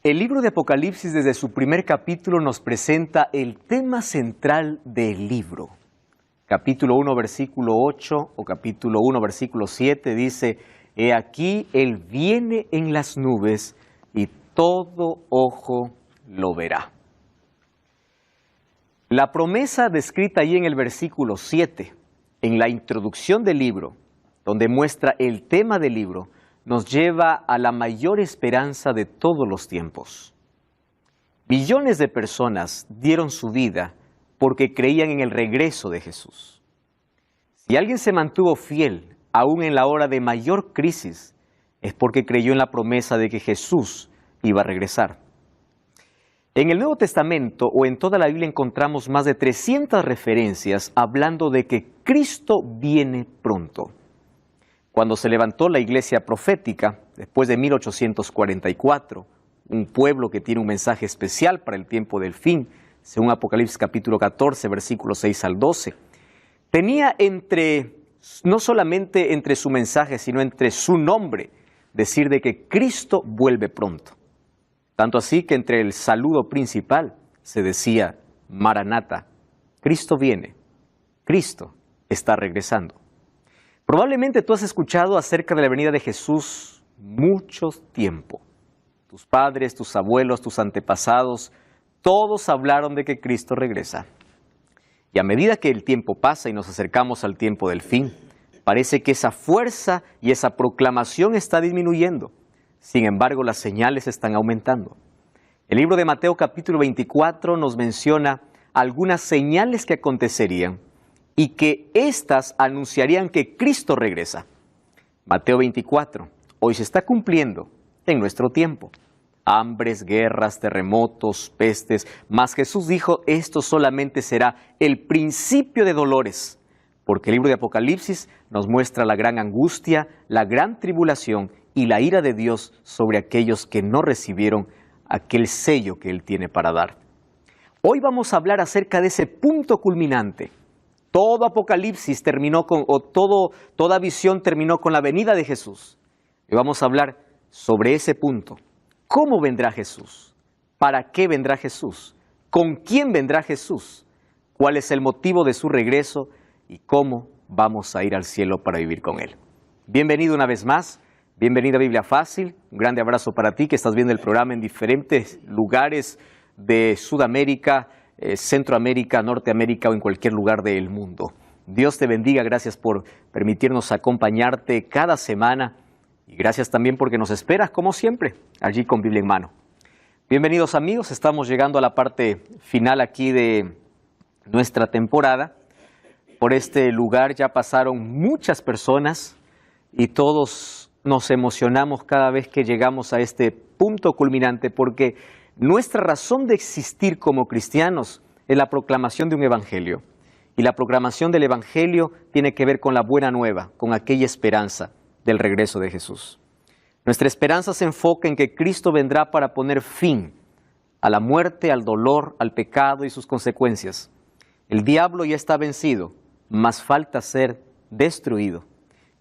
El libro de Apocalipsis desde su primer capítulo nos presenta el tema central del libro. Capítulo 1, versículo 8 o capítulo 1, versículo 7 dice: He aquí, Él viene en las nubes y todo ojo lo verá. La promesa descrita ahí en el versículo 7, en la introducción del libro, donde muestra el tema del libro, nos lleva a la mayor esperanza de todos los tiempos. Millones de personas dieron su vida porque creían en el regreso de Jesús. Si alguien se mantuvo fiel, aún en la hora de mayor crisis, es porque creyó en la promesa de que Jesús iba a regresar. En el Nuevo Testamento o en toda la Biblia encontramos más de 300 referencias hablando de que Cristo viene pronto. Cuando se levantó la iglesia profética, después de 1844, un pueblo que tiene un mensaje especial para el tiempo del fin, según Apocalipsis capítulo 14, versículos 6 al 12, tenía no solamente entre su mensaje, sino entre su nombre, decir de que Cristo vuelve pronto. Tanto así que entre el saludo principal se decía: Maranata, Cristo viene, Cristo está regresando. Probablemente tú has escuchado acerca de la venida de Jesús mucho tiempo. Tus padres, tus abuelos, tus antepasados, todos hablaron de que Cristo regresa. Y a medida que el tiempo pasa y nos acercamos al tiempo del fin, parece que esa fuerza y esa proclamación está disminuyendo. Sin embargo, las señales están aumentando. El libro de Mateo capítulo 24 nos menciona algunas señales que acontecerían y que éstas anunciarían que Cristo regresa. Mateo 24, hoy se está cumpliendo en nuestro tiempo. Hambres, guerras, terremotos, pestes, mas Jesús dijo: esto solamente será el principio de dolores, porque el libro de Apocalipsis nos muestra la gran angustia, la gran tribulación y la ira de Dios sobre aquellos que no recibieron aquel sello que Él tiene para dar. Hoy vamos a hablar acerca de ese punto culminante. Todo Apocalipsis terminó toda visión terminó con la venida de Jesús. Y vamos a hablar sobre ese punto. ¿Cómo vendrá Jesús? ¿Para qué vendrá Jesús? ¿Con quién vendrá Jesús? ¿Cuál es el motivo de su regreso? ¿Y cómo vamos a ir al cielo para vivir con Él? Bienvenido una vez más. Bienvenido a Biblia Fácil. Un grande abrazo para ti que estás viendo el programa en diferentes lugares de Sudamérica, Centroamérica, Norteamérica o en cualquier lugar del mundo. Dios te bendiga, gracias por permitirnos acompañarte cada semana y gracias también porque nos esperas como siempre, allí con Biblia en mano. Bienvenidos amigos, estamos llegando a la parte final aquí de nuestra temporada. Por este lugar ya pasaron muchas personas y todos nos emocionamos cada vez que llegamos a este punto culminante porque nuestra razón de existir como cristianos es la proclamación de un evangelio. Y la proclamación del evangelio tiene que ver con la buena nueva, con aquella esperanza del regreso de Jesús. Nuestra esperanza se enfoca en que Cristo vendrá para poner fin a la muerte, al dolor, al pecado y sus consecuencias. El diablo ya está vencido, mas falta ser destruido.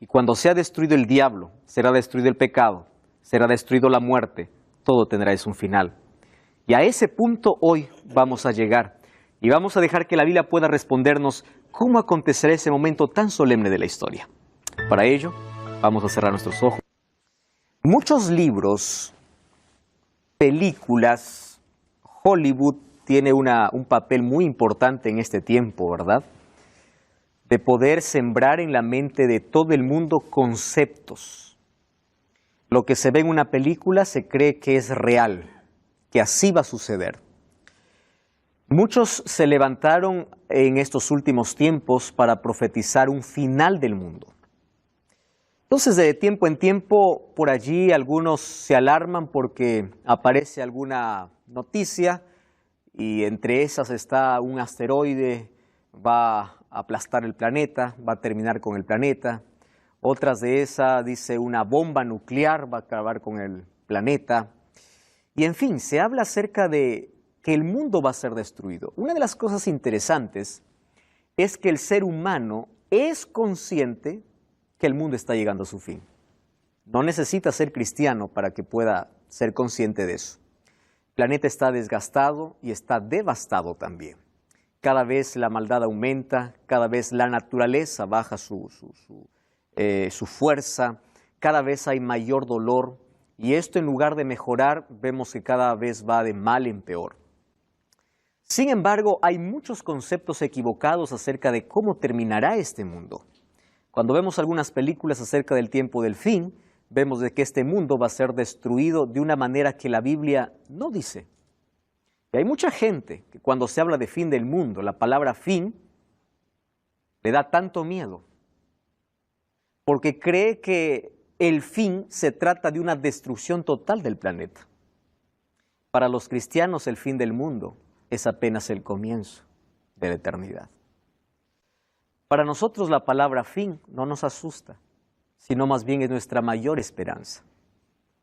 Y cuando sea destruido el diablo, será destruido el pecado, será destruido la muerte, todo tendrá un final. Y a ese punto hoy vamos a llegar y vamos a dejar que la Biblia pueda respondernos cómo acontecerá ese momento tan solemne de la historia. Para ello, vamos a cerrar nuestros ojos. Muchos libros, películas, Hollywood tiene un papel muy importante en este tiempo, ¿verdad? De poder sembrar en la mente de todo el mundo conceptos. Lo que se ve en una película se cree que es real, que así va a suceder. Muchos se levantaron en estos últimos tiempos para profetizar un final del mundo. Entonces, de tiempo en tiempo, por allí algunos se alarman porque aparece alguna noticia y entre esas está un asteroide, va a aplastar el planeta, va a terminar con el planeta. Otras de esas dice una bomba nuclear va a acabar con el planeta. Y en fin, se habla acerca de que el mundo va a ser destruido. Una de las cosas interesantes es que el ser humano es consciente que el mundo está llegando a su fin. No necesita ser cristiano para que pueda ser consciente de eso. El planeta está desgastado y está devastado también. Cada vez la maldad aumenta, cada vez la naturaleza baja su fuerza, cada vez hay mayor dolor y esto en lugar de mejorar vemos que cada vez va de mal en peor. Sin embargo, hay muchos conceptos equivocados acerca de cómo terminará este mundo. Cuando vemos algunas películas acerca del tiempo del fin, vemos de que este mundo va a ser destruido de una manera que la Biblia no dice. Y hay mucha gente que cuando se habla de fin del mundo, la palabra fin le da tanto miedo, porque cree que el fin se trata de una destrucción total del planeta. Para los cristianos el fin del mundo es apenas el comienzo de la eternidad. Para nosotros la palabra fin no nos asusta, sino más bien es nuestra mayor esperanza.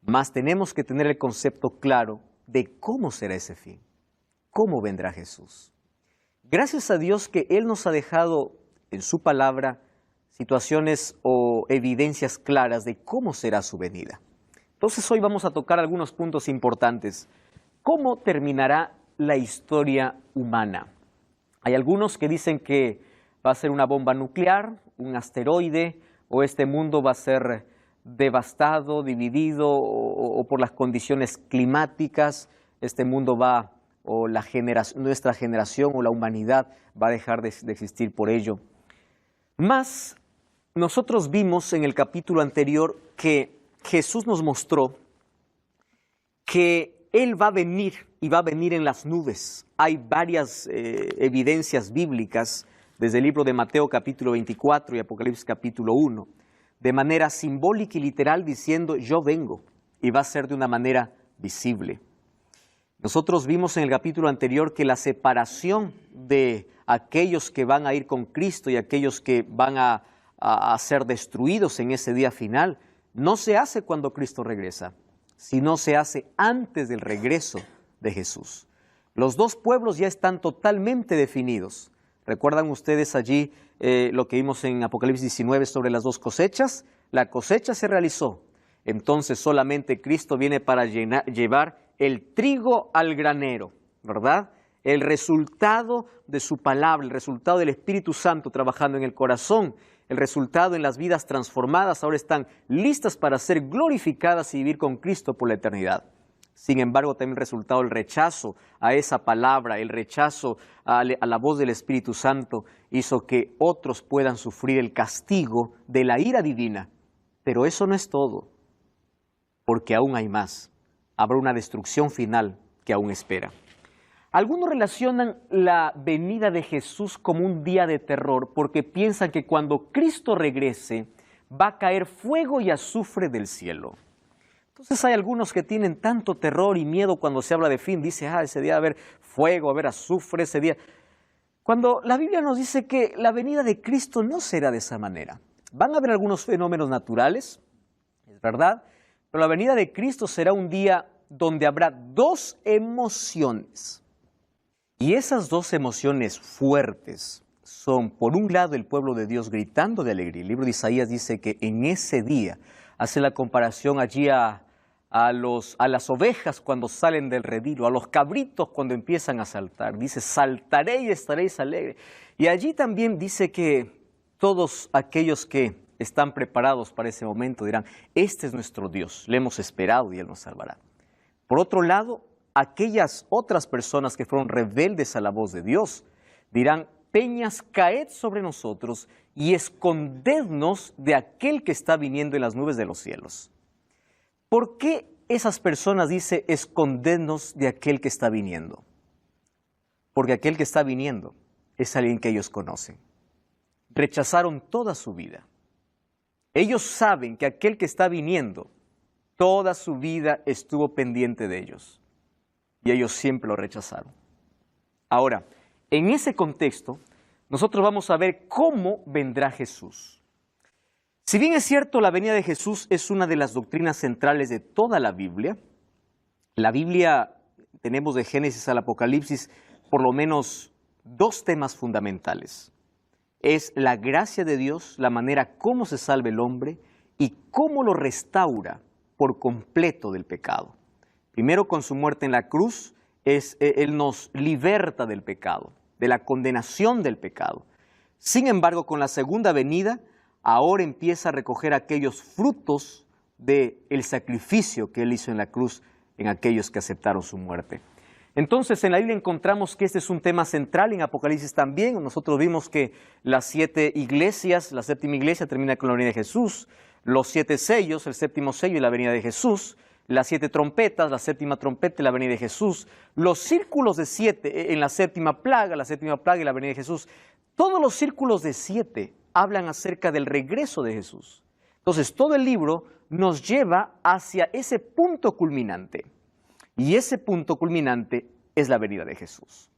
Mas tenemos que tener el concepto claro de cómo será ese fin. ¿Cómo vendrá Jesús? Gracias a Dios que Él nos ha dejado en su palabra situaciones o evidencias claras de cómo será su venida. Entonces hoy vamos a tocar algunos puntos importantes. ¿Cómo terminará la historia humana? Hay algunos que dicen que va a ser una bomba nuclear, un asteroide, o este mundo va a ser devastado, dividido, o por las condiciones climáticas, este mundo va o nuestra generación o la humanidad va a dejar de existir por ello. Mas, nosotros vimos en el capítulo anterior que Jesús nos mostró que Él va a venir y va a venir en las nubes. Hay varias evidencias bíblicas desde el libro de Mateo capítulo 24 y Apocalipsis capítulo 1, de manera simbólica y literal diciendo yo vengo y va a ser de una manera visible. Nosotros vimos en el capítulo anterior que la separación de aquellos que van a ir con Cristo y aquellos que van a ser destruidos en ese día final, no se hace cuando Cristo regresa, sino se hace antes del regreso de Jesús. Los dos pueblos ya están totalmente definidos. ¿Recuerdan ustedes allí lo que vimos en Apocalipsis 19 sobre las dos cosechas? La cosecha se realizó, entonces solamente Cristo viene para llevar el trigo al granero, ¿verdad? El resultado de su palabra, el resultado del Espíritu Santo trabajando en el corazón, el resultado en las vidas transformadas, ahora están listas para ser glorificadas y vivir con Cristo por la eternidad. Sin embargo, también el resultado, el rechazo a esa palabra, el rechazo a la voz del Espíritu Santo, hizo que otros puedan sufrir el castigo de la ira divina. Pero eso no es todo, porque aún hay más. Habrá una destrucción final que aún espera. Algunos relacionan la venida de Jesús como un día de terror porque piensan que cuando Cristo regrese va a caer fuego y azufre del cielo. Entonces hay algunos que tienen tanto terror y miedo cuando se habla de fin. Dice, ese día va a haber fuego, va a haber azufre ese día. Cuando la Biblia nos dice que la venida de Cristo no será de esa manera. Van a haber algunos fenómenos naturales, es verdad, pero la venida de Cristo será un día donde habrá dos emociones. Y esas dos emociones fuertes son, por un lado, el pueblo de Dios gritando de alegría. El libro de Isaías dice que en ese día, hace la comparación allí a las ovejas cuando salen del redil, a los cabritos cuando empiezan a saltar. Dice, saltaré y estaréis alegres. Y allí también dice que todos aquellos que están preparados para ese momento dirán, este es nuestro Dios, le hemos esperado y Él nos salvará. Por otro lado, aquellas otras personas que fueron rebeldes a la voz de Dios dirán, peñas, caed sobre nosotros y escondednos de aquel que está viniendo en las nubes de los cielos. ¿Por qué esas personas dicen, escondednos de aquel que está viniendo? Porque aquel que está viniendo es alguien que ellos conocen. Rechazaron toda su vida. Ellos saben que aquel que está viniendo, toda su vida estuvo pendiente de ellos. Y ellos siempre lo rechazaron. Ahora, en ese contexto, nosotros vamos a ver cómo vendrá Jesús. Si bien es cierto, la venida de Jesús es una de las doctrinas centrales de toda la Biblia tenemos de Génesis al Apocalipsis por lo menos dos temas fundamentales. Es la gracia de Dios, la manera cómo se salva el hombre y cómo lo restaura por completo del pecado. Primero, con su muerte en la cruz, Él nos liberta del pecado, de la condenación del pecado. Sin embargo, con la segunda venida, ahora empieza a recoger aquellos frutos del sacrificio que Él hizo en la cruz en aquellos que aceptaron su muerte. Entonces, en la Biblia encontramos que este es un tema central, en Apocalipsis también. Nosotros vimos que las 7 iglesias, la séptima iglesia termina con la venida de Jesús, los 7 sellos, el séptimo sello y la venida de Jesús, las 7 trompetas, la séptima trompeta y la venida de Jesús, los círculos de 7 en la séptima plaga y la venida de Jesús. Todos los círculos de 7 hablan acerca del regreso de Jesús. Entonces, todo el libro nos lleva hacia ese punto culminante. Y ese punto culminante es la venida de Jesús.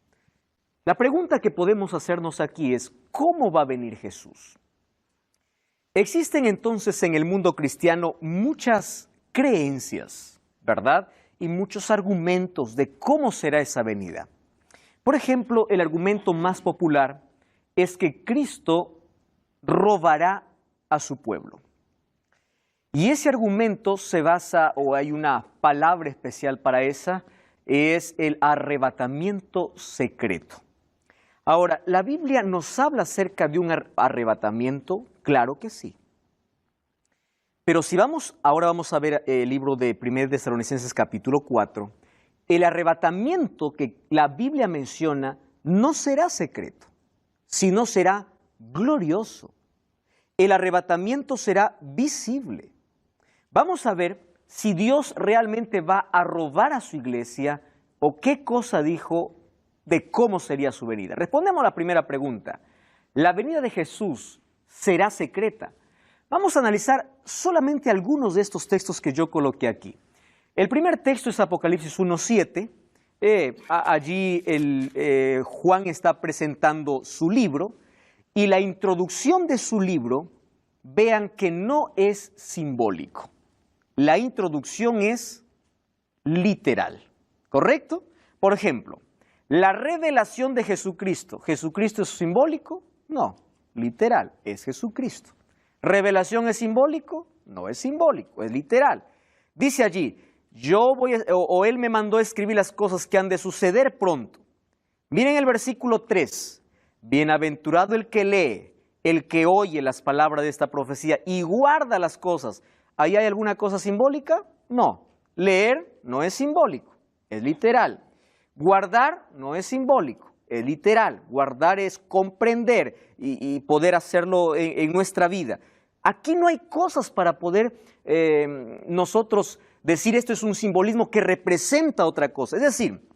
La pregunta que podemos hacernos aquí es, ¿cómo va a venir Jesús? Existen entonces en el mundo cristiano muchas creencias, ¿verdad? Y muchos argumentos de cómo será esa venida. Por ejemplo, el argumento más popular es que Cristo robará a su pueblo. Y ese argumento se basa, o hay una palabra especial para esa, es el arrebatamiento secreto. Ahora, ¿la Biblia nos habla acerca de un arrebatamiento? Claro que sí. Pero si ahora vamos a ver el libro de 1 Tesalonicenses capítulo 4, el arrebatamiento que la Biblia menciona no será secreto, sino será glorioso. El arrebatamiento será visible. Vamos a ver si Dios realmente va a robar a su iglesia o qué cosa dijo de cómo sería su venida. Respondemos a la primera pregunta. ¿La venida de Jesús será secreta? Vamos a analizar solamente algunos de estos textos que yo coloqué aquí. El primer texto es Apocalipsis 1:7. Allí Juan está presentando su libro y la introducción de su libro, vean que no es simbólico. La introducción es literal, ¿correcto? Por ejemplo, la revelación de Jesucristo. ¿Jesucristo es simbólico? No, literal, es Jesucristo. ¿Revelación es simbólico? No es simbólico, es literal. Dice allí, Él me mandó a escribir las cosas que han de suceder pronto. Miren el versículo 3. Bienaventurado el que lee, el que oye las palabras de esta profecía y guarda las cosas. ¿Ahí hay alguna cosa simbólica? No. Leer no es simbólico, es literal. Guardar no es simbólico, es literal. Guardar es comprender y poder hacerlo en nuestra vida. Aquí no hay cosas para poder nosotros decir esto es un simbolismo que representa otra cosa. Es decir,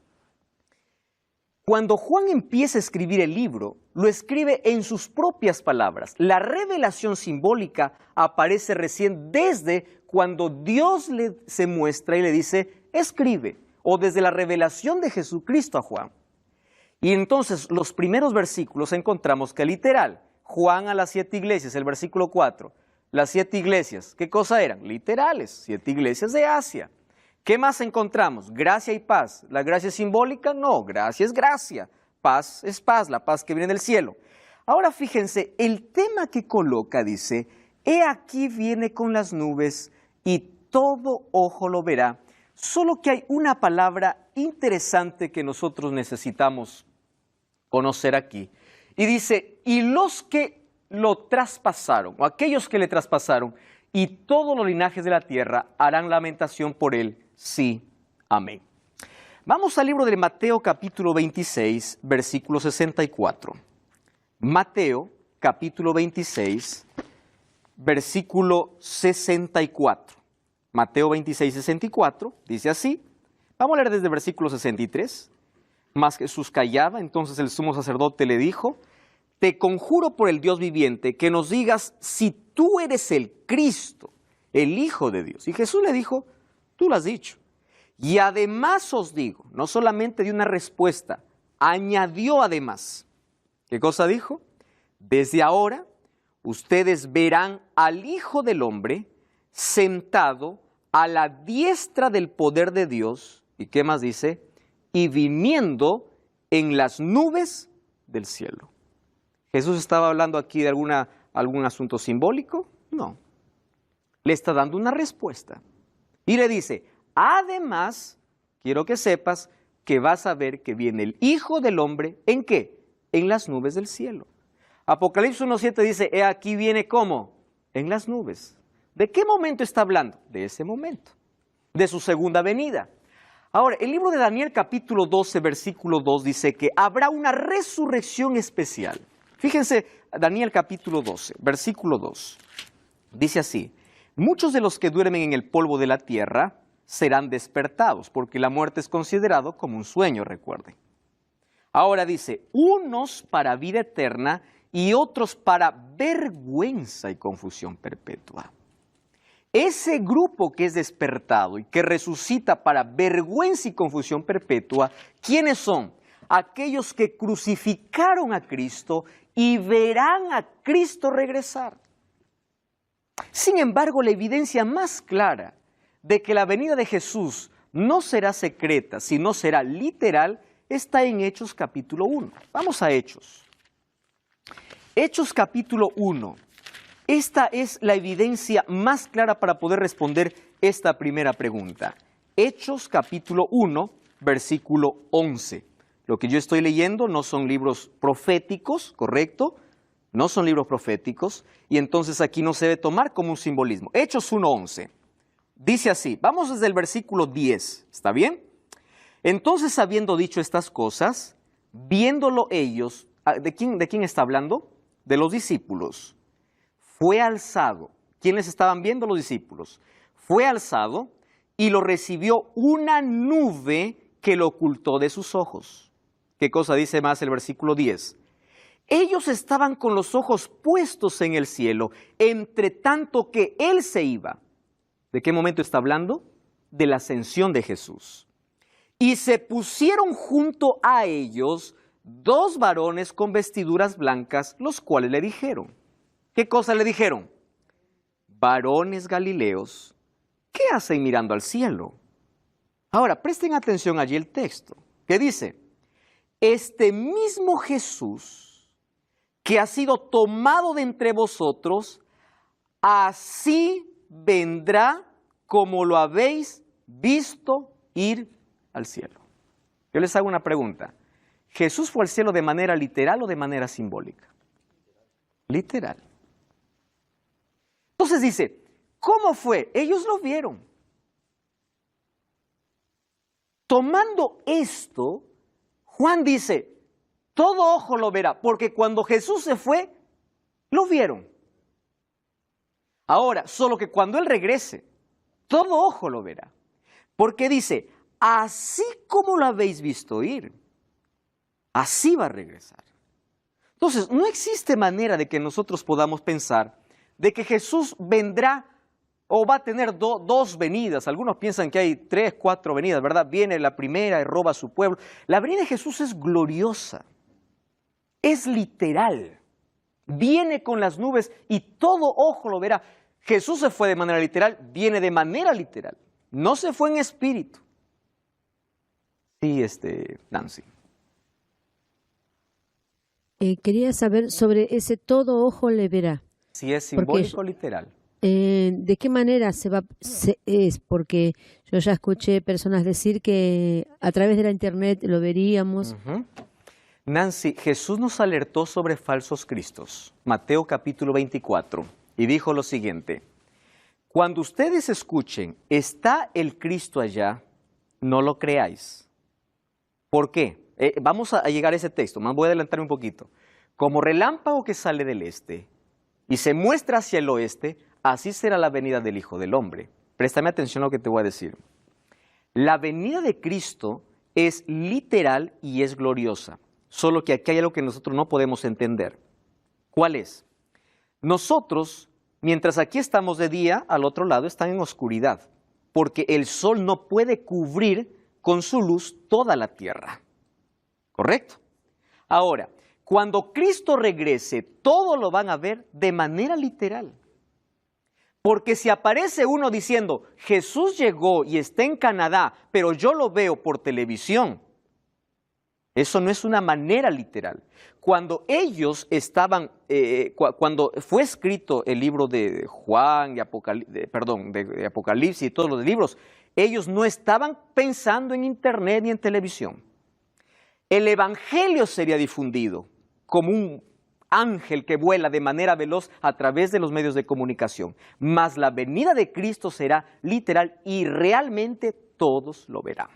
cuando Juan empieza a escribir el libro, lo escribe en sus propias palabras. La revelación simbólica aparece recién desde cuando Dios se muestra y le dice, escribe, o desde la revelación de Jesucristo a Juan. Y entonces los primeros versículos encontramos que literal, Juan a las 7 iglesias, el versículo 4, las 7 iglesias, ¿qué cosa eran? Literales, 7 iglesias de Asia. ¿Qué más encontramos? Gracia y paz. ¿La gracia es simbólica? No, gracia es gracia. Paz es paz, la paz que viene del cielo. Ahora fíjense, el tema que coloca dice, he aquí viene con las nubes y todo ojo lo verá. Solo que hay una palabra interesante que nosotros necesitamos conocer aquí. Y dice, y los que lo traspasaron, o aquellos que le traspasaron, y todos los linajes de la tierra harán lamentación por él. Sí, amén. Vamos al libro de Mateo capítulo 26, versículo 64. Mateo capítulo 26, versículo 64. Mateo 26, 64, dice así. Vamos a leer desde el versículo 63. Mas Jesús callaba, entonces el sumo sacerdote le dijo, te conjuro por el Dios viviente que nos digas si tú eres el Cristo, el Hijo de Dios. Y Jesús le dijo, tú lo has dicho. Y además os digo, no solamente dio una respuesta, añadió además. ¿Qué cosa dijo? Desde ahora ustedes verán al Hijo del Hombre sentado a la diestra del poder de Dios. ¿Y qué más dice? Y viniendo en las nubes del cielo. ¿Jesús estaba hablando aquí de algún asunto simbólico? No. Le está dando una respuesta. Y le dice, además quiero que sepas que vas a ver que viene el Hijo del Hombre, ¿en qué? En las nubes del cielo. Apocalipsis 1:7 dice, he aquí viene ¿cómo? En las nubes. ¿De qué momento está hablando? De ese momento, de su segunda venida. Ahora, el libro de Daniel capítulo 12, versículo 2 dice que habrá una resurrección especial. Fíjense, Daniel capítulo 12, versículo 2. Dice así, muchos de los que duermen en el polvo de la tierra serán despertados, porque la muerte es considerado como un sueño, recuerden. Ahora dice, unos para vida eterna y otros para vergüenza y confusión perpetua. Ese grupo que es despertado y que resucita para vergüenza y confusión perpetua, ¿quiénes son? Aquellos que crucificaron a Cristo y verán a Cristo regresar. Sin embargo, la evidencia más clara de que la venida de Jesús no será secreta, sino será literal, está en Hechos capítulo 1. Vamos a Hechos. Hechos capítulo 1. Esta es la evidencia más clara para poder responder esta primera pregunta. Hechos capítulo 1, versículo 11. Lo que yo estoy leyendo no son libros proféticos, ¿correcto? No son libros proféticos, y entonces aquí no se debe tomar como un simbolismo. Hechos 1:11. Dice así, vamos desde el versículo 10, ¿está bien? Entonces, habiendo dicho estas cosas, viéndolo ellos, ¿de quién está hablando? De los discípulos. Fue alzado. ¿Quiénes estaban viendo? Los discípulos. Fue alzado y lo recibió una nube que lo ocultó de sus ojos. ¿Qué cosa dice más el versículo 10? Ellos estaban con los ojos puestos en el cielo, entre tanto que Él se iba. ¿De qué momento está hablando? De la ascensión de Jesús. Y se pusieron junto a ellos dos varones con vestiduras blancas, los cuales le dijeron. ¿Qué cosa le dijeron? Varones galileos, ¿qué hacen mirando al cielo? Ahora, presten atención allí el texto, que dice, este mismo Jesús que ha sido tomado de entre vosotros, así vendrá como lo habéis visto ir al cielo. Yo les hago una pregunta. ¿Jesús fue al cielo de manera literal o de manera simbólica? Literal. Entonces dice, ¿cómo fue? Ellos lo vieron. Tomando esto, Juan dice, todo ojo lo verá, porque cuando Jesús se fue, lo vieron. Ahora, solo que cuando Él regrese, todo ojo lo verá. Porque dice, así como lo habéis visto ir, así va a regresar. Entonces, no existe manera de que nosotros podamos pensar de que Jesús vendrá o va a tener dos venidas. Algunos piensan que hay 3, 4 venidas, ¿verdad? Viene la primera y roba a su pueblo. La venida de Jesús es gloriosa, es literal. Viene con las nubes y todo ojo lo verá. Jesús se fue de manera literal, viene de manera literal. No se fue en espíritu. Sí, Nancy. Quería saber sobre ese todo ojo le verá. Si es simbólico o literal. ¿De qué manera es? Porque yo ya escuché personas decir que a través de la internet lo veríamos. Nancy, Jesús nos alertó sobre falsos cristos. Mateo capítulo 24. Y dijo lo siguiente. Cuando ustedes escuchen, está el Cristo allá, no lo creáis. ¿Por qué? Vamos a llegar a ese texto, voy a adelantarme un poquito. Como relámpago que sale del este y se muestra hacia el oeste, así será la venida del Hijo del Hombre. Préstame atención a lo que te voy a decir. La venida de Cristo es literal y es gloriosa, solo que aquí hay algo que nosotros no podemos entender. ¿Cuál es? Nosotros, mientras aquí estamos de día, al otro lado están en oscuridad, porque el sol no puede cubrir con su luz toda la tierra. ¿Correcto? Ahora, cuando Cristo regrese, todo lo van a ver de manera literal. Porque si aparece uno diciendo, Jesús llegó y está en Canadá, pero yo lo veo por televisión, eso no es una manera literal. Cuando ellos estaban, cuando fue escrito el libro de Juan, de Apocalipsis y todos los libros, Ellos no estaban pensando en internet ni en televisión. El evangelio sería difundido como un ángel que vuela de manera veloz a través de los medios de comunicación. Mas la venida de Cristo será literal y realmente todos lo verán.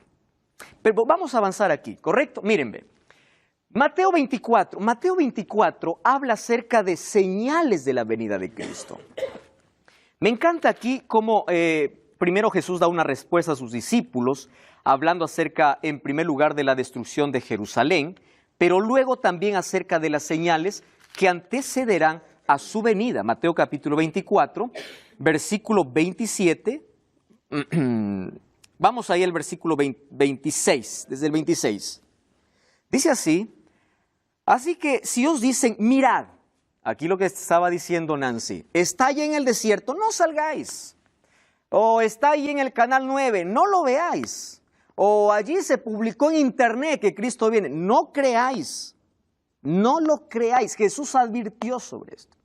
Pero vamos a avanzar aquí, ¿correcto? Miren, ve. Mateo 24 habla acerca de señales de la venida de Cristo. Me encanta aquí cómo primero Jesús da una respuesta a sus discípulos, hablando acerca, en primer lugar, de la destrucción de Jerusalén, pero luego también acerca de las señales que antecederán a su venida. Mateo capítulo 24, versículo 27. Vamos ahí al versículo 26, desde el 26. Dice así: así que si os dicen, mirad, aquí lo que estaba diciendo Nancy, está allí en el desierto, no salgáis. O está allí en el canal 9, no lo veáis. O allí se publicó en internet que Cristo viene, no creáis. No lo creáis. Jesús advirtió sobre esto.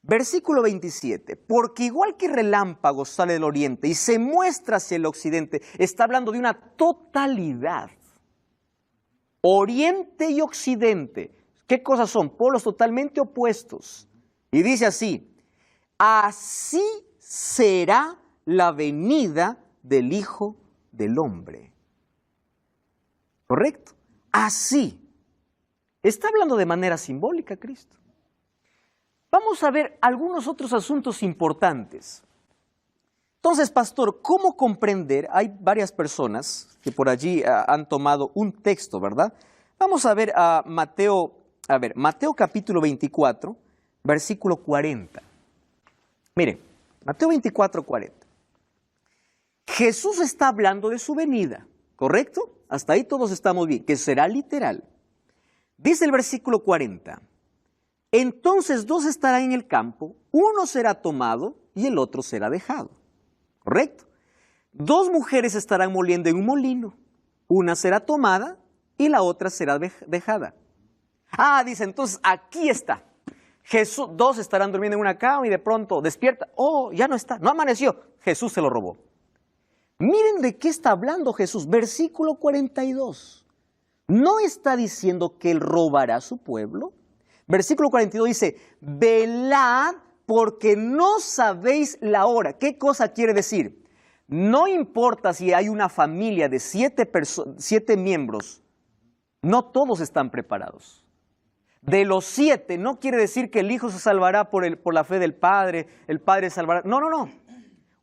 Versículo 27, porque igual que relámpago sale del oriente y se muestra hacia el occidente, está hablando de una totalidad. Oriente y occidente, ¿qué cosas son? Polos totalmente opuestos. Y dice así: así será la venida del Hijo del Hombre. ¿Correcto? Así. Está hablando de manera simbólica Cristo. Vamos a ver algunos otros asuntos importantes. Entonces, pastor, ¿cómo comprender? Hay varias personas que por allí han tomado un texto, ¿verdad? Vamos a ver a Mateo capítulo 24, versículo 40. Miren, Mateo 24, 40. Jesús está hablando de su venida, ¿correcto? Hasta ahí todos estamos bien, que será literal. Dice el versículo 40. Entonces dos estarán en el campo, uno será tomado y el otro será dejado. ¿Correcto? Dos mujeres estarán moliendo en un molino, una será tomada y la otra será dejada. Dice, entonces aquí está. Jesús, dos estarán durmiendo en una cama y de pronto despierta. Oh, ya no está, no amaneció. Jesús se lo robó. Miren de qué está hablando Jesús. Versículo 42. ¿No está diciendo que él robará a su pueblo? Versículo 42 dice, velad porque no sabéis la hora. ¿Qué cosa quiere decir? No importa si hay una familia de 7 miembros, no todos están preparados. De los 7, no quiere decir que el hijo se salvará por la fe del padre, el padre salvará. No.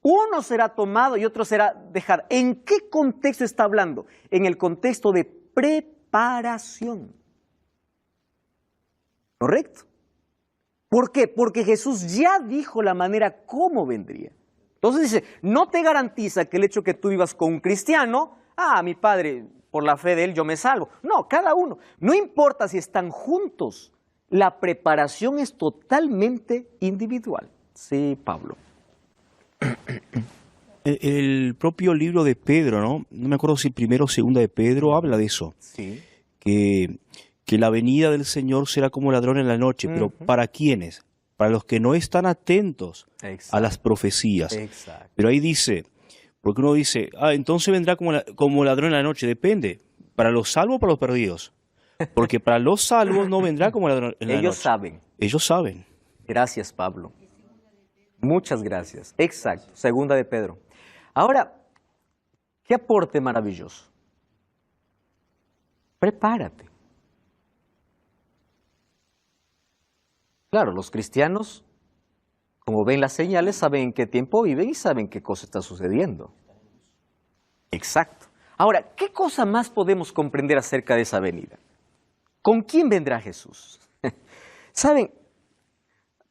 Uno será tomado y otro será dejado. ¿En qué contexto está hablando? En el contexto de preparación. ¿Correcto? ¿Por qué? Porque Jesús ya dijo la manera cómo vendría. Entonces dice, no te garantiza que el hecho que tú vivas con un cristiano, mi padre, por la fe de él yo me salvo. No, cada uno. No importa si están juntos. La preparación es totalmente individual. Sí, Pablo. El propio libro de Pedro, ¿no? No me acuerdo si primero o segunda de Pedro habla de eso. Sí. Que la venida del Señor será como ladrón en la noche. Pero ¿para quiénes? Para los que no están atentos a las profecías. Exacto. Pero ahí dice, porque uno dice, entonces vendrá como ladrón en la noche. Depende, ¿para los salvos o para los perdidos? Porque para los salvos no vendrá como ladrón en la noche. Ellos saben. Ellos saben. Gracias, Pablo. Muchas gracias. Exacto, segunda de Pedro. Ahora, ¿qué aporte maravilloso? Prepárate. Claro, los cristianos, como ven las señales, saben en qué tiempo viven y saben qué cosa está sucediendo. Exacto. Ahora, ¿qué cosa más podemos comprender acerca de esa venida? ¿Con quién vendrá Jesús? ¿Saben?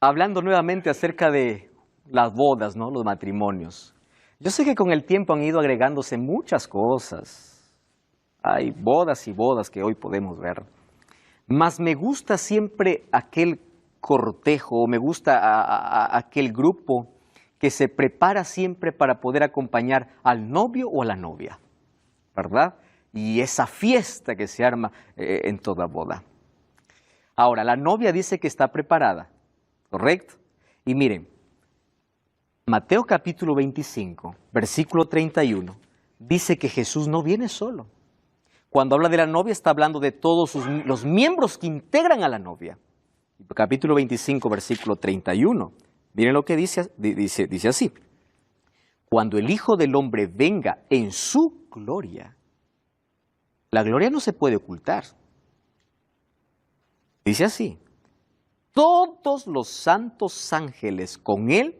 Hablando nuevamente acerca de las bodas, ¿no? Los matrimonios. Yo sé que con el tiempo han ido agregándose muchas cosas. Hay bodas y bodas que hoy podemos ver. Mas me gusta siempre aquel cortejo, me gusta aquel grupo que se prepara siempre para poder acompañar al novio o a la novia, ¿verdad? Y esa fiesta que se arma en toda boda. Ahora, la novia dice que está preparada, ¿correcto? Y miren, Mateo capítulo 25, versículo 31, dice que Jesús no viene solo. Cuando habla de la novia está hablando de todos los miembros que integran a la novia. Capítulo 25, versículo 31. Miren lo que dice así. Cuando el Hijo del Hombre venga en su gloria, la gloria no se puede ocultar. Dice así, todos los santos ángeles con él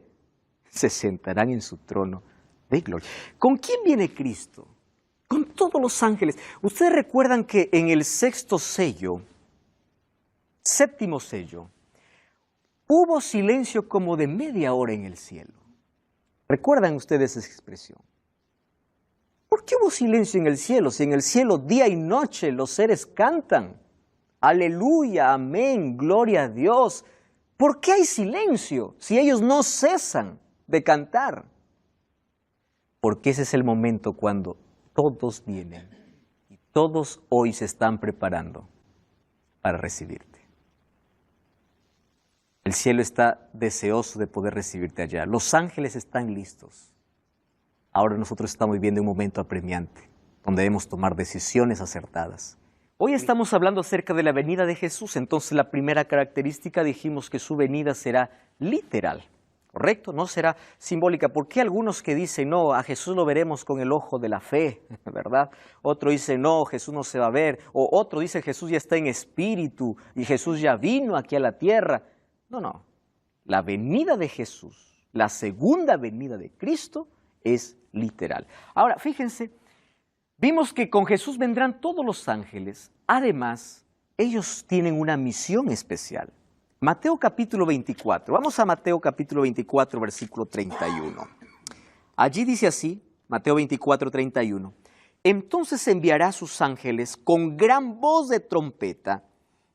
se sentarán en su trono de gloria. ¿Con quién viene Cristo? Con todos los ángeles. Ustedes recuerdan que en el séptimo sello, hubo silencio como de media hora en el cielo. ¿Recuerdan ustedes esa expresión? ¿Por qué hubo silencio en el cielo? Si en el cielo día y noche los seres cantan. Aleluya, amén, gloria a Dios. ¿Por qué hay silencio si ellos no cesan de cantar? Porque ese es el momento cuando todos vienen y todos hoy se están preparando para recibirte. El cielo está deseoso de poder recibirte allá. Los ángeles están listos. Ahora nosotros estamos viviendo un momento apremiante, donde debemos tomar decisiones acertadas. Hoy estamos hablando acerca de la venida de Jesús, entonces la primera característica dijimos que su venida será literal, ¿correcto? No será simbólica. ¿Por qué algunos que dicen, no, a Jesús lo veremos con el ojo de la fe, ¿verdad? Otro dice, no, Jesús no se va a ver. O otro dice, Jesús ya está en espíritu y Jesús ya vino aquí a la tierra. No. La venida de Jesús, la segunda venida de Cristo es literal. Ahora, fíjense, vimos que con Jesús vendrán todos los ángeles. Además, ellos tienen una misión especial. Mateo capítulo 24. Vamos a Mateo capítulo 24, versículo 31. Allí dice así, Mateo 24, 31. Entonces enviará a sus ángeles con gran voz de trompeta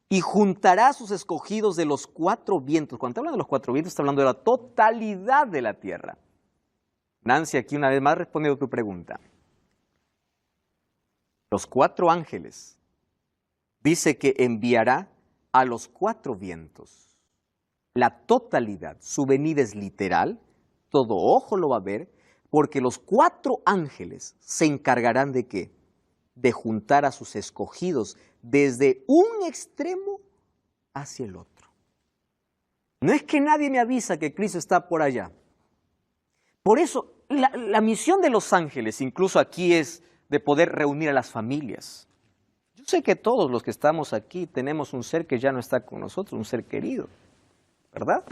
y juntará a sus escogidos de los cuatro vientos. Cuando habla de los cuatro vientos, está hablando de la totalidad de la tierra. Nancy, aquí una vez más respondiendo a tu pregunta. Los cuatro ángeles, dice que enviará a los cuatro vientos. La totalidad, su venida es literal, todo ojo lo va a ver, porque los cuatro ángeles se encargarán de ¿qué? De juntar a sus escogidos desde un extremo hacia el otro. No es que nadie me avisa que Cristo está por allá. Por eso, la misión de los ángeles, incluso aquí, es de poder reunir a las familias. Yo sé que todos los que estamos aquí tenemos un ser que ya no está con nosotros, un ser querido, ¿verdad?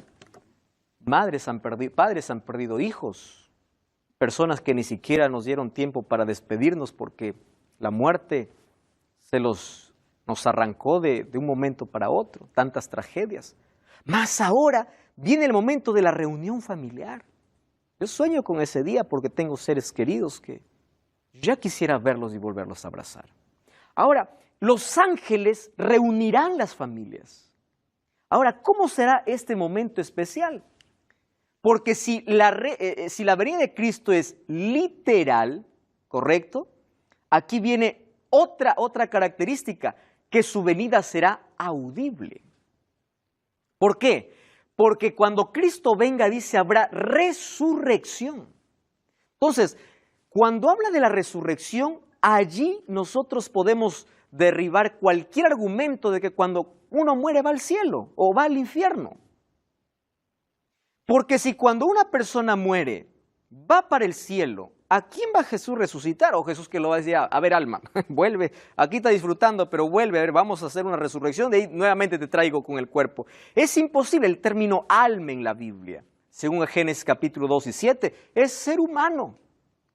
Padres han perdido hijos, personas que ni siquiera nos dieron tiempo para despedirnos porque la muerte nos arrancó de un momento para otro, tantas tragedias. Mas ahora viene el momento de la reunión familiar. Yo sueño con ese día porque tengo seres queridos que ya quisiera verlos y volverlos a abrazar. Ahora, los ángeles reunirán las familias. Ahora, ¿cómo será este momento especial? Porque si la venida de Cristo es literal, ¿correcto? Aquí viene otra característica, que su venida será audible. ¿Por qué? Porque cuando Cristo venga, dice, habrá resurrección. Entonces, cuando habla de la resurrección, allí nosotros podemos derribar cualquier argumento de que cuando uno muere va al cielo o va al infierno. Porque si cuando una persona muere va para el cielo, ¿a quién va Jesús resucitar? O Jesús que lo va a decir, a ver alma, vuelve, aquí está disfrutando, pero vuelve, a ver, vamos a hacer una resurrección, de ahí nuevamente te traigo con el cuerpo. Es imposible. El término alma en la Biblia, según Génesis capítulo 2 y 7, es ser humano.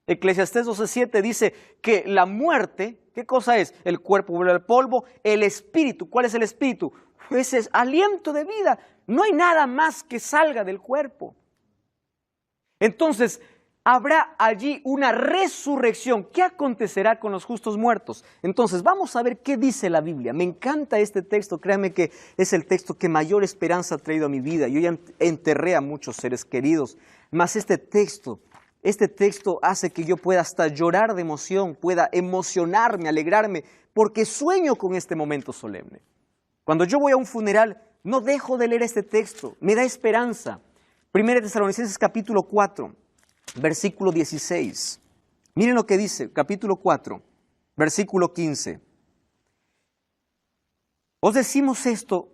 Eclesiastés 12:7 dice que la muerte, ¿qué cosa es? El cuerpo vuelve al polvo, el espíritu, ¿cuál es el espíritu? Pues es aliento de vida, no hay nada más que salga del cuerpo. Entonces, habrá allí una resurrección. ¿Qué acontecerá con los justos muertos? Entonces, vamos a ver qué dice la Biblia. Me encanta este texto, créanme que es el texto que mayor esperanza ha traído a mi vida. Yo ya enterré a muchos seres queridos, mas este texto hace que yo pueda hasta llorar de emoción, pueda emocionarme, alegrarme, porque sueño con este momento solemne. Cuando yo voy a un funeral, no dejo de leer este texto, me da esperanza. 1 Tesalonicenses capítulo 4, versículo 16. Miren lo que dice, capítulo 4, versículo 15. Os decimos esto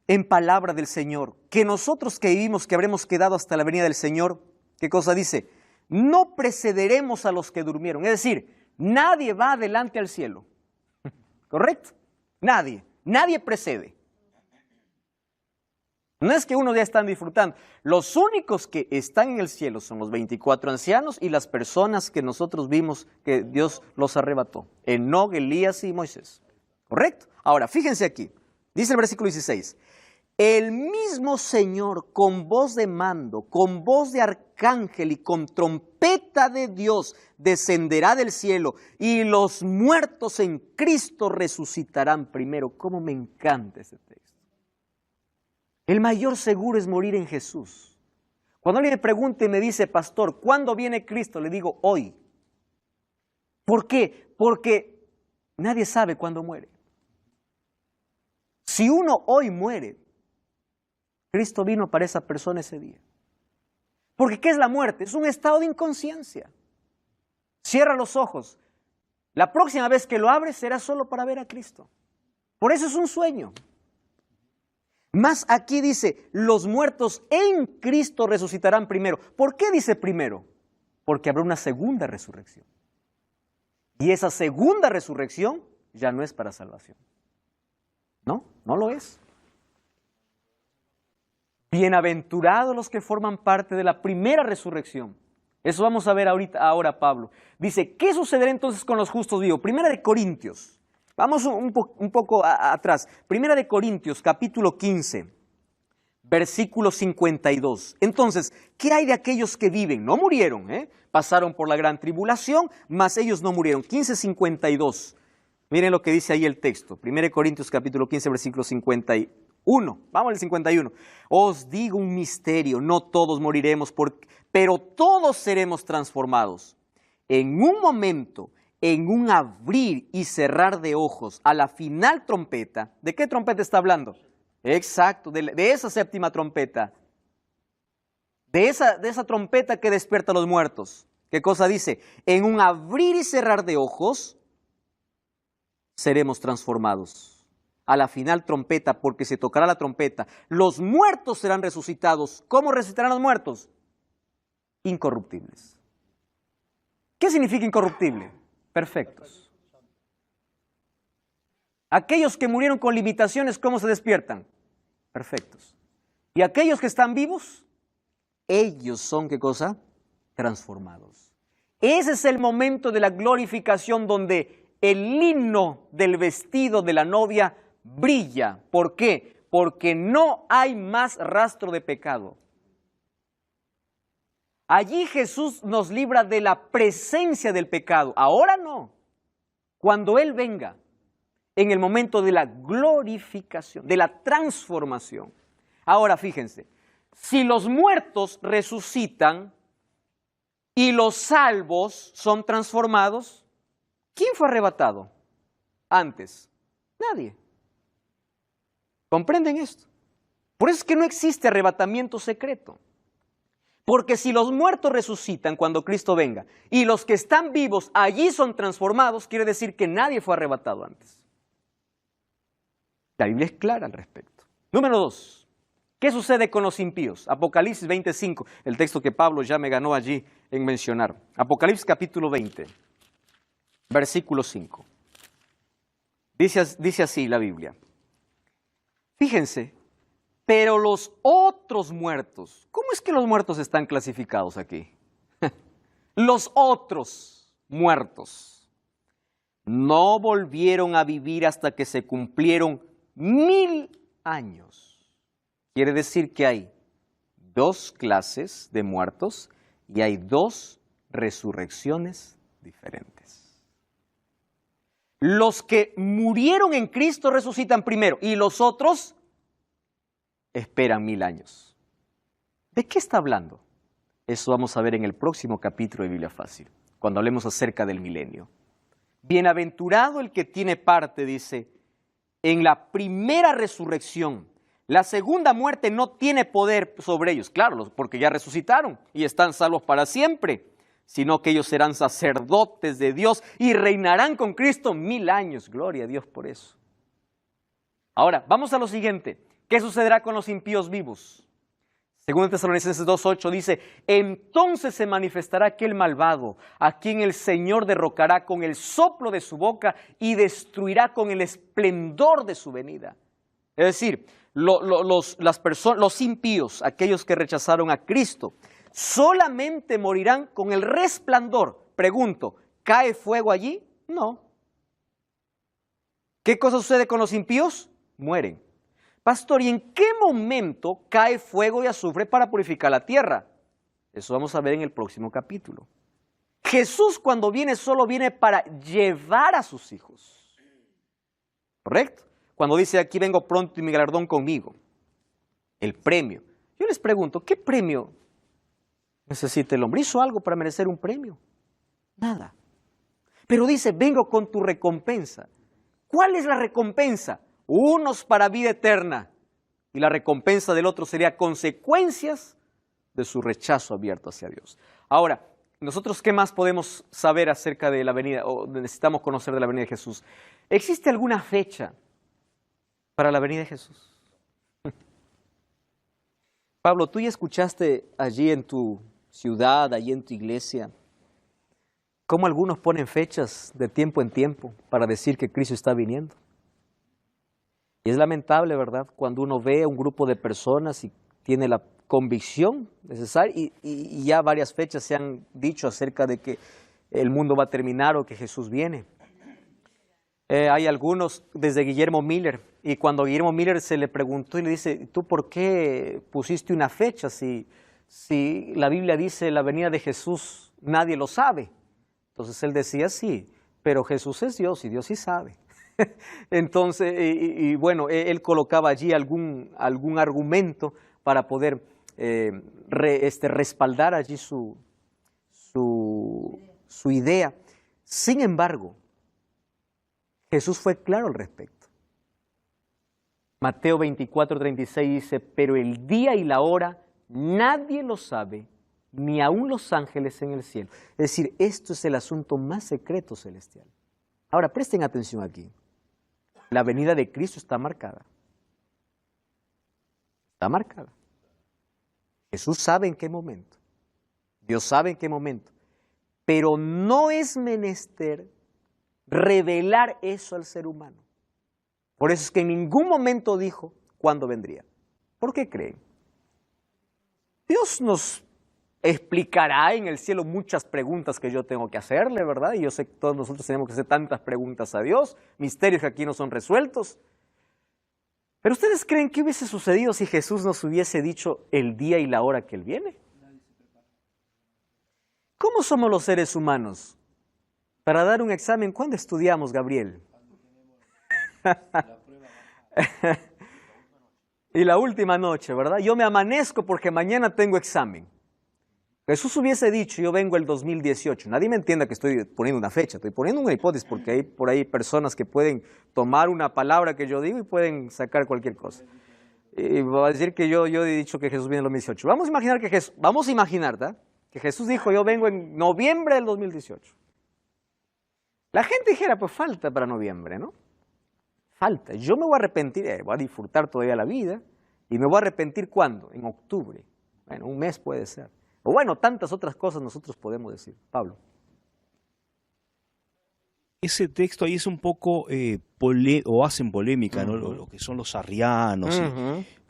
en palabra del Señor, que nosotros que vivimos, que habremos quedado hasta la venida del Señor, ¿qué cosa dice? No precederemos a los que durmieron. Es decir, nadie va adelante al cielo. ¿Correcto? Nadie precede. No es que unos ya están disfrutando. Los únicos que están en el cielo son los 24 ancianos y las personas que nosotros vimos que Dios los arrebató. Enoc, Elías y Moisés. ¿Correcto? Ahora, fíjense aquí. Dice el versículo 16. El mismo Señor con voz de mando, con voz de arcángel y con trompeta de Dios descenderá del cielo y los muertos en Cristo resucitarán primero. ¿Cómo me encanta ese texto? El mayor seguro es morir en Jesús. Cuando alguien me pregunta y me dice, pastor, ¿cuándo viene Cristo? Le digo, hoy. ¿Por qué? Porque nadie sabe cuándo muere. Si uno hoy muere, Cristo vino para esa persona ese día. Porque ¿qué es la muerte? Es un estado de inconsciencia. Cierra los ojos. La próxima vez que lo abres será solo para ver a Cristo. Por eso es un sueño. Más aquí dice, los muertos en Cristo resucitarán primero. ¿Por qué dice primero? Porque habrá una segunda resurrección. Y esa segunda resurrección ya no es para salvación. No lo es. Bienaventurados los que forman parte de la primera resurrección. Eso vamos a ver ahora Pablo. Dice, ¿qué sucederá entonces con los justos vivos? Primera de Corintios. Vamos un poco atrás. Primera de Corintios, capítulo 15, versículo 52. Entonces, ¿qué hay de aquellos que viven? No murieron, pasaron por la gran tribulación, mas ellos no murieron. 15:52. Miren lo que dice ahí el texto. Primera de Corintios, capítulo 15, versículo 51. Vamos al 51. Os digo un misterio, no todos moriremos, pero todos seremos transformados. En un momento, en un abrir y cerrar de ojos, a la final trompeta. ¿De qué trompeta está hablando? Exacto, de esa séptima trompeta. De esa trompeta que despierta a los muertos. ¿Qué cosa dice? En un abrir y cerrar de ojos, seremos transformados. A la final trompeta, porque se tocará la trompeta. Los muertos serán resucitados. ¿Cómo resucitarán los muertos? Incorruptibles. ¿Qué significa incorruptible? Perfectos. Aquellos que murieron con limitaciones, ¿cómo se despiertan? Perfectos. Y aquellos que están vivos, ellos son, ¿qué cosa? Transformados. Ese es el momento de la glorificación donde el lino del vestido de la novia brilla. ¿Por qué? Porque no hay más rastro de pecado. Allí Jesús nos libra de la presencia del pecado. Ahora no. Cuando Él venga, en el momento de la glorificación, de la transformación. Ahora fíjense, si los muertos resucitan y los salvos son transformados, ¿quién fue arrebatado antes? Nadie. ¿Comprenden esto? Por eso es que no existe arrebatamiento secreto. Porque si los muertos resucitan cuando Cristo venga y los que están vivos allí son transformados, quiere decir que nadie fue arrebatado antes. La Biblia es clara al respecto. Número 2. ¿Qué sucede con los impíos? Apocalipsis 25, el texto que Pablo ya me ganó allí en mencionar. Apocalipsis capítulo 20, versículo 5. Dice así la Biblia. Fíjense. Pero los otros muertos, ¿cómo es que los muertos están clasificados aquí? Los otros muertos no volvieron a vivir hasta que se cumplieron 1000 años. Quiere decir que hay dos clases de muertos y hay dos resurrecciones diferentes. Los que murieron en Cristo resucitan primero y los otros esperan 1000 años. ¿De qué está hablando? Eso vamos a ver en el próximo capítulo de Biblia Fácil, cuando hablemos acerca del milenio. Bienaventurado el que tiene parte, dice, en la primera resurrección. La segunda muerte no tiene poder sobre ellos, claro, porque ya resucitaron y están salvos para siempre. sino que ellos serán sacerdotes de Dios y reinarán con Cristo 1000 años. Gloria a Dios por eso. Ahora, vamos a lo siguiente. ¿Qué sucederá con los impíos vivos? Según Tesalonicenses 2:8 dice, entonces se manifestará aquel malvado, a quien el Señor derrocará con el soplo de su boca y destruirá con el esplendor de su venida. Es decir, los impíos, aquellos que rechazaron a Cristo, solamente morirán con el resplandor. Pregunto, ¿cae fuego allí? No. ¿Qué cosa sucede con los impíos? Mueren. Pastor, ¿y en qué momento cae fuego y azufre para purificar la tierra? Eso vamos a ver en el próximo capítulo. Jesús cuando viene solo viene para llevar a sus hijos. ¿Correcto? Cuando dice aquí vengo pronto y mi galardón conmigo. El premio. Yo les pregunto, ¿qué premio necesita el hombre? ¿Hizo algo para merecer un premio? Nada. Pero dice, vengo con tu recompensa. ¿Cuál es la recompensa? Unos para vida eterna y la recompensa del otro sería consecuencias de su rechazo abierto hacia Dios. Ahora, nosotros ¿qué más podemos saber acerca de la venida o necesitamos conocer de la venida de Jesús? ¿Existe alguna fecha para la venida de Jesús? Pablo, tú ya escuchaste allí en tu ciudad, allí en tu iglesia, cómo algunos ponen fechas de tiempo en tiempo para decir que Cristo está viniendo. Y es lamentable, ¿verdad?, cuando uno ve a un grupo de personas y tiene la convicción necesaria y ya varias fechas se han dicho acerca de que el mundo va a terminar o que Jesús viene. Hay algunos desde Guillermo Miller, y cuando Guillermo Miller se le preguntó y le dice, ¿tú por qué pusiste una fecha si la Biblia dice la venida de Jesús nadie lo sabe? Entonces él decía, sí, pero Jesús es Dios y Dios sí sabe. Entonces, bueno, él colocaba allí algún argumento para poder respaldar allí su idea. Sin embargo, Jesús fue claro al respecto. Mateo 24:36 dice, pero el día y la hora nadie lo sabe, ni aun los ángeles en el cielo. Es decir, esto es el asunto más secreto celestial. Ahora, presten atención aquí. La venida de Cristo está marcada. Está marcada. Jesús sabe en qué momento. Dios sabe en qué momento. Pero no es menester revelar eso al ser humano. Por eso es que en ningún momento dijo cuándo vendría. ¿Por qué creen? Dios nos explicará en el cielo muchas preguntas que yo tengo que hacerle, ¿verdad? Y yo sé que todos nosotros tenemos que hacer tantas preguntas a Dios, misterios que aquí no son resueltos. Pero ¿ustedes creen que hubiese sucedido si Jesús nos hubiese dicho el día y la hora que Él viene? ¿Cómo somos los seres humanos? Para dar un examen, ¿cuándo estudiamos, Gabriel? Y la última noche, ¿verdad? Yo me amanezco porque mañana tengo examen. Jesús hubiese dicho, yo vengo el 2018. Nadie me entienda que estoy poniendo una fecha, estoy poniendo una hipótesis porque hay por ahí personas que pueden tomar una palabra que yo digo y pueden sacar cualquier cosa. Y va a decir que yo he dicho que Jesús viene en el 2018. Vamos a imaginar, ¿verdad?, que Jesús dijo, yo vengo en noviembre del 2018. La gente dijera, pues falta para noviembre, ¿no? Falta. Yo me voy a arrepentir, voy a disfrutar todavía la vida y me voy a arrepentir ¿cuándo? En octubre. Bueno, un mes puede ser. O bueno, tantas otras cosas nosotros podemos decir. Pablo. Ese texto ahí es un poco, o hacen polémica, ¿no? Lo que son los arrianos,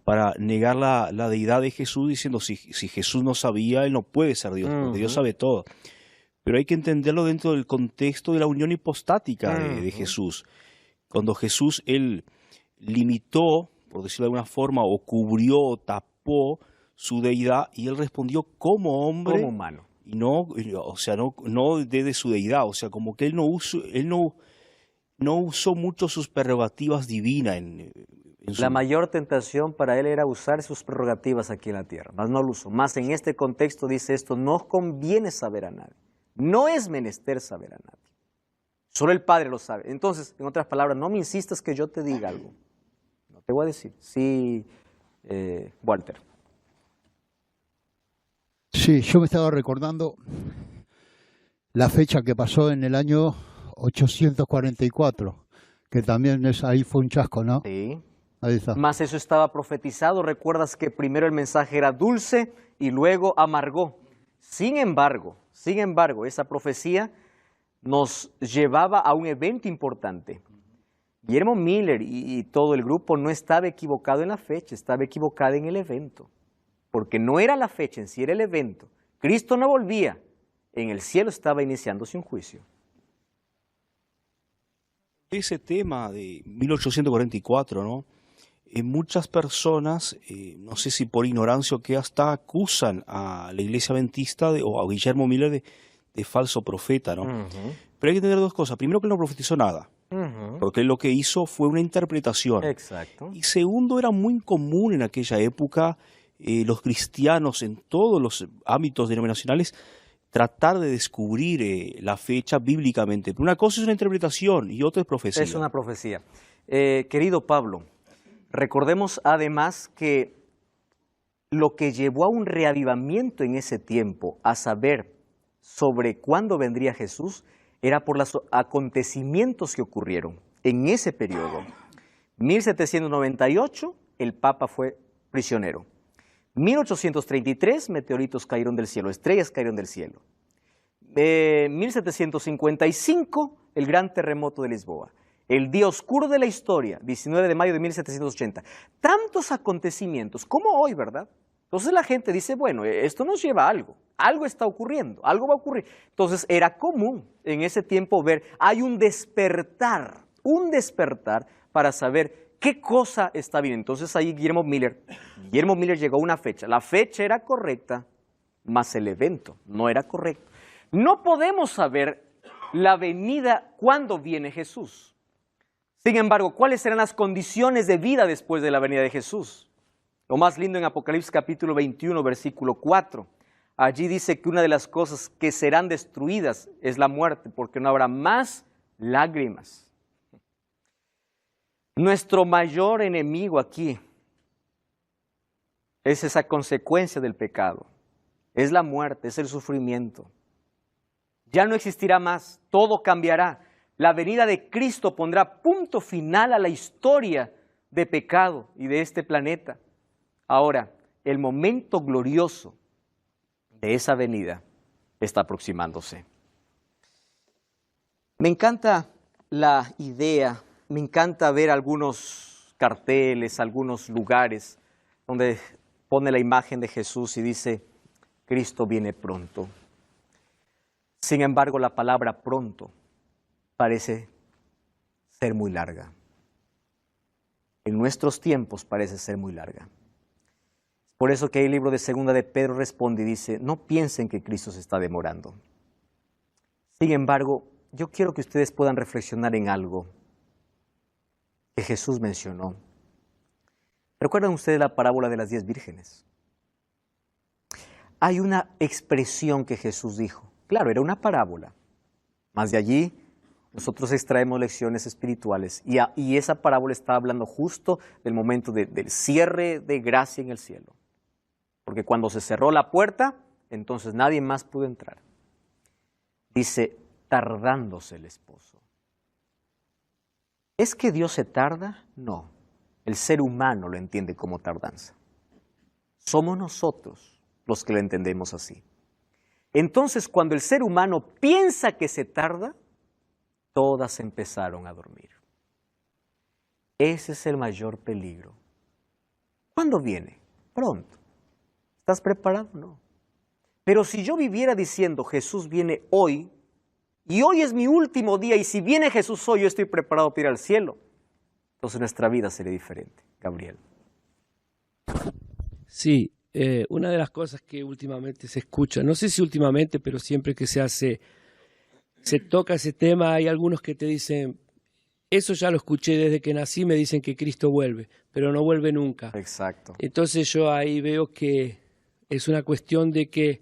para negar la deidad de Jesús, diciendo, si Jesús no sabía, Él no puede ser Dios, porque Dios sabe todo. Pero hay que entenderlo dentro del contexto de la unión hipostática de Jesús. Cuando Jesús, Él limitó, por decirlo de alguna forma, o cubrió, o tapó su deidad, y Él respondió como hombre, como humano. Y no, o sea, no desde su deidad, o sea, como que Él no usó mucho sus prerrogativas divinas. La mayor tentación para Él era usar sus prerrogativas aquí en la tierra, mas no lo usó. Más en este contexto dice esto, no os conviene saber a nadie. No es menester saber a nadie. Solo el Padre lo sabe. Entonces, en otras palabras, no me insistas que yo te diga algo. No te voy a decir. Sí, Walter. Sí, yo me estaba recordando la fecha que pasó en el año 844, que también ahí fue un chasco, ¿no? Sí. Ahí está. Más eso estaba profetizado. Recuerdas que primero el mensaje era dulce y luego amargó. Sin embargo, esa profecía nos llevaba a un evento importante. Guillermo Miller y todo el grupo no estaba equivocado en la fecha, estaba equivocado en el evento. Porque no era la fecha en sí, era el evento. Cristo no volvía. En el cielo estaba iniciándose un juicio. Ese tema de 1844, ¿no? Muchas personas, no sé si por ignorancia o qué, hasta acusan a la iglesia adventista o a Guillermo Miller de falso profeta, ¿no? Pero hay que entender dos cosas. Primero, que él no profetizó nada, porque él lo que hizo fue una interpretación. Exacto. Y segundo, era muy común en aquella época los cristianos en todos los ámbitos denominacionales tratar de descubrir la fecha bíblicamente. Pero una cosa es una interpretación y otra es profecía. Es una profecía. Querido Pablo, recordemos además que lo que llevó a un reavivamiento en ese tiempo, a saber sobre cuándo vendría Jesús, era por los acontecimientos que ocurrieron en ese periodo. 1798, el Papa fue prisionero. 1833, meteoritos cayeron del cielo, estrellas cayeron del cielo. 1755, el gran terremoto de Lisboa. El día oscuro de la historia, 19 de mayo de 1780. Tantos acontecimientos, como hoy, ¿verdad? Entonces la gente dice, bueno, esto nos lleva a algo. Algo está ocurriendo, algo va a ocurrir. Entonces era común en ese tiempo ver, hay un despertar para saber qué cosa está bien. Entonces ahí Guillermo Miller llegó a una fecha. La fecha era correcta, mas el evento no era correcto. No podemos saber la venida, cuándo viene Jesús. Sin embargo, ¿cuáles serán las condiciones de vida después de la venida de Jesús? Lo más lindo en Apocalipsis capítulo 21, versículo 4. Allí dice que una de las cosas que serán destruidas es la muerte, porque no habrá más lágrimas. Nuestro mayor enemigo aquí es esa consecuencia del pecado. Es la muerte, es el sufrimiento. Ya no existirá más, todo cambiará. La venida de Cristo pondrá punto final a la historia de pecado y de este planeta. Ahora, el momento glorioso de esa venida está aproximándose. Me encanta la idea, me encanta ver algunos carteles, algunos lugares donde pone la imagen de Jesús y dice, Cristo viene pronto. Sin embargo, la palabra pronto parece ser muy larga. En nuestros tiempos parece ser muy larga. Por eso que el libro de Segunda de Pedro responde y dice, no piensen que Cristo se está demorando. Sin embargo, yo quiero que ustedes puedan reflexionar en algo que Jesús mencionó. ¿Recuerdan ustedes la parábola de las 10 vírgenes? Hay una expresión que Jesús dijo. Claro, era una parábola. Más de allí, nosotros extraemos lecciones espirituales. Y esa parábola está hablando justo del momento del cierre de gracia en el cielo. Porque cuando se cerró la puerta, entonces nadie más pudo entrar. Dice, tardándose el esposo. ¿Es que Dios se tarda? No. El ser humano lo entiende como tardanza. Somos nosotros los que lo entendemos así. Entonces, cuando el ser humano piensa que se tarda, todas empezaron a dormir. Ese es el mayor peligro. ¿Cuándo viene? Pronto. ¿Estás preparado? No. Pero si yo viviera diciendo, Jesús viene hoy, y hoy es mi último día, y si viene Jesús hoy, yo estoy preparado para ir al cielo, entonces nuestra vida sería diferente. Gabriel. Sí, una de las cosas que últimamente se escucha, no sé si últimamente, pero siempre que se toca ese tema, hay algunos que te dicen, eso ya lo escuché desde que nací, me dicen que Cristo vuelve, pero no vuelve nunca. Exacto. Entonces yo ahí veo que es una cuestión de que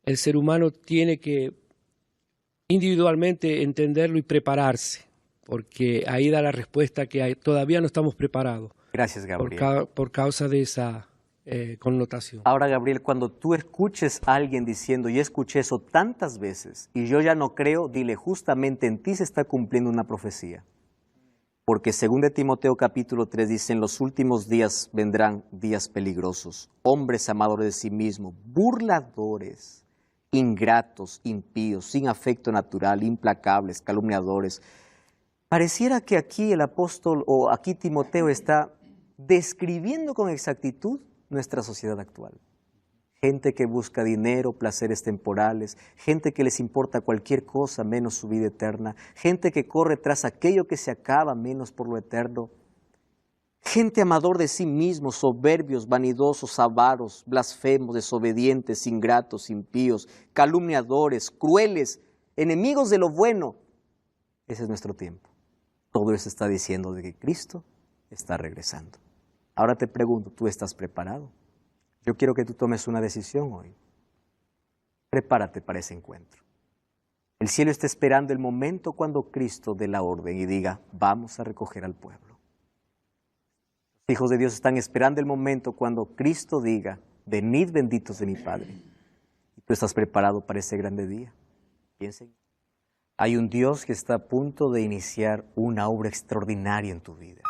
el ser humano tiene que individualmente entenderlo y prepararse, porque ahí da la respuesta que todavía no estamos preparados. Gracias, Gabriel. Por causa de connotación. Ahora, Gabriel, cuando tú escuches a alguien diciendo, yo escuché eso tantas veces y yo ya no creo, dile, justamente en ti se está cumpliendo una profecía. Porque según de Timoteo capítulo 3 dice, en los últimos días vendrán días peligrosos, hombres amadores de sí mismos, burladores, ingratos, impíos, sin afecto natural, implacables, calumniadores. Pareciera que aquí el apóstol o aquí Timoteo está describiendo con exactitud nuestra sociedad actual. Gente que busca dinero, placeres temporales, gente que les importa cualquier cosa menos su vida eterna, gente que corre tras aquello que se acaba menos por lo eterno, gente amador de sí mismos, soberbios, vanidosos, avaros, blasfemos, desobedientes, ingratos, impíos, calumniadores, crueles, enemigos de lo bueno. Ese es nuestro tiempo. Todo eso está diciendo de que Cristo está regresando. Ahora te pregunto, ¿tú estás preparado? Yo quiero que tú tomes una decisión hoy. Prepárate para ese encuentro. El cielo está esperando el momento cuando Cristo dé la orden y diga, vamos a recoger al pueblo. Los hijos de Dios están esperando el momento cuando Cristo diga, venid benditos de mi Padre. Y tú estás preparado para ese grande día. Piensen. Hay un Dios que está a punto de iniciar una obra extraordinaria en tu vida.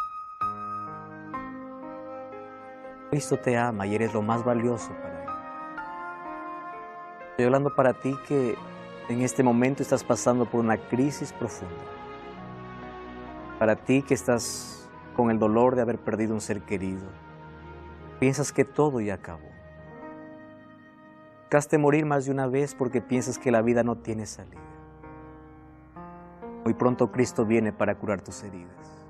Cristo te ama y eres lo más valioso para Él. Estoy hablando para ti que en este momento estás pasando por una crisis profunda. Para ti que estás con el dolor de haber perdido un ser querido. Piensas que todo ya acabó. Buscaste morir más de una vez porque piensas que la vida no tiene salida. Muy pronto Cristo viene para curar tus heridas.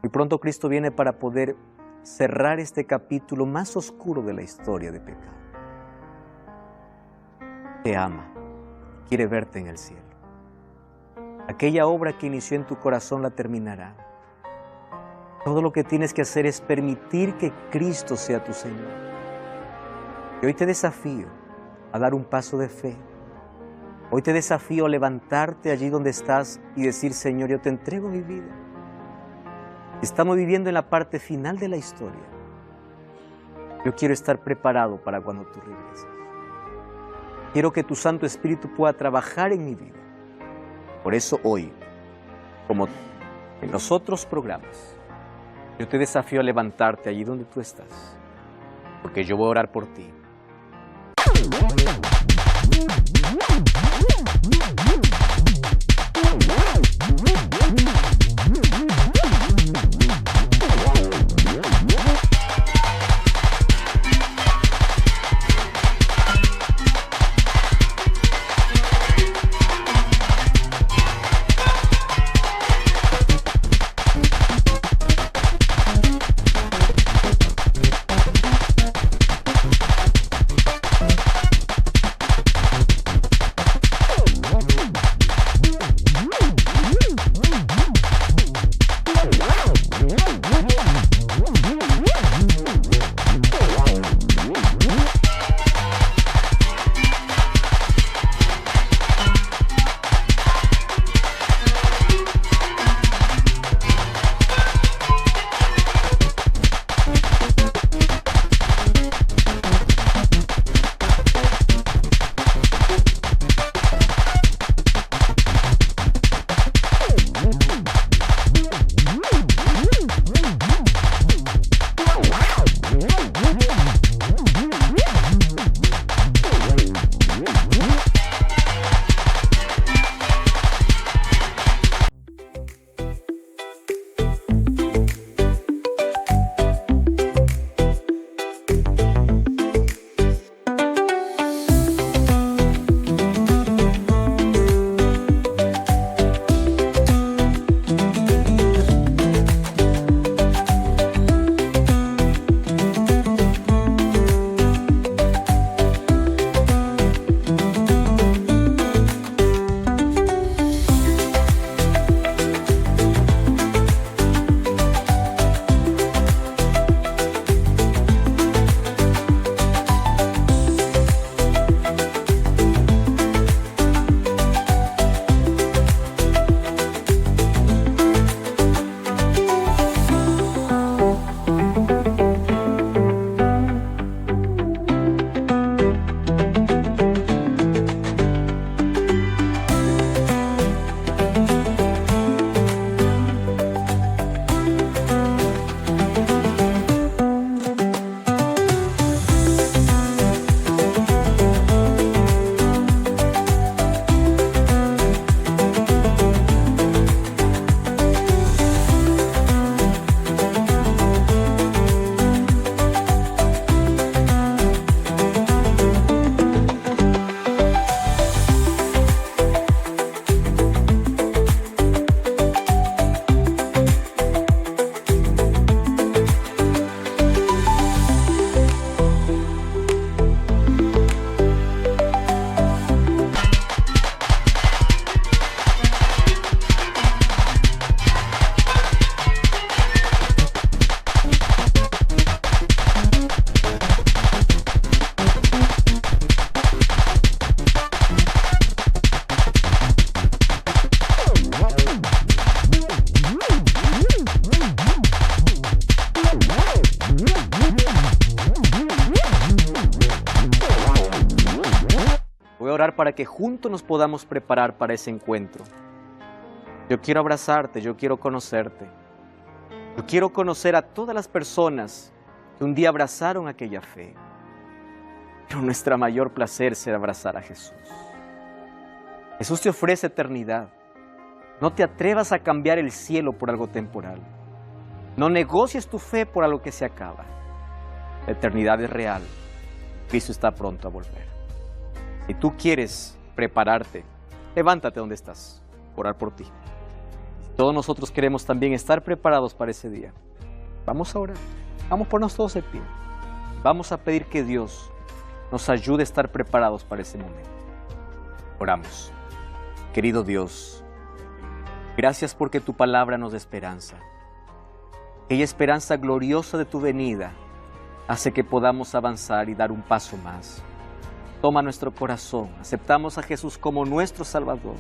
Muy pronto Cristo viene para poder cerrar este capítulo más oscuro de la historia de pecado. Te ama, quiere verte en el cielo. Aquella obra que inició en tu corazón la terminará. Todo lo que tienes que hacer es permitir que Cristo sea tu Señor. Y hoy te desafío a dar un paso de fe. Hoy te desafío a levantarte allí donde estás y decir, Señor, yo te entrego mi vida. Estamos viviendo en la parte final de la historia. Yo quiero estar preparado para cuando tú regreses. Quiero que tu Santo Espíritu pueda trabajar en mi vida. Por eso hoy, como en los otros programas, yo te desafío a levantarte allí donde tú estás, porque yo voy a orar por ti. orar para que juntos nos podamos preparar para ese encuentro. Yo quiero abrazarte, yo quiero conocerte. Yo quiero conocer a todas las personas que un día abrazaron aquella fe. Pero nuestro mayor placer será abrazar a Jesús. Jesús te ofrece eternidad. No te atrevas a cambiar el cielo por algo temporal. No negocies tu fe por algo que se acaba. La eternidad es real. Cristo está pronto a volver. Si tú quieres prepararte, levántate donde estás, orar por ti. Todos nosotros queremos también estar preparados para ese día. Vamos a orar. Vamos a ponernos todos de pie. Vamos a pedir que Dios nos ayude a estar preparados para ese momento. Oramos. Querido Dios, gracias porque tu palabra nos da esperanza. Aquella esperanza gloriosa de tu venida hace que podamos avanzar y dar un paso más. Toma nuestro corazón, aceptamos a Jesús como nuestro Salvador.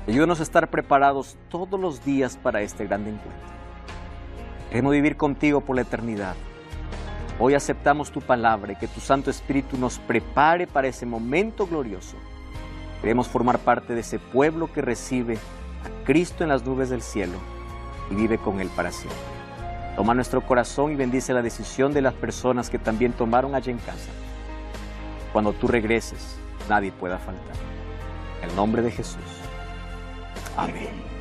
Ayúdanos a estar preparados todos los días para este gran encuentro. Queremos vivir contigo por la eternidad. Hoy aceptamos tu palabra y que tu Santo Espíritu nos prepare para ese momento glorioso. Queremos formar parte de ese pueblo que recibe a Cristo en las nubes del cielo y vive con Él para siempre. Toma nuestro corazón y bendice la decisión de las personas que también tomaron allí en casa. Cuando tú regreses, nadie pueda faltar. En el nombre de Jesús. Amén.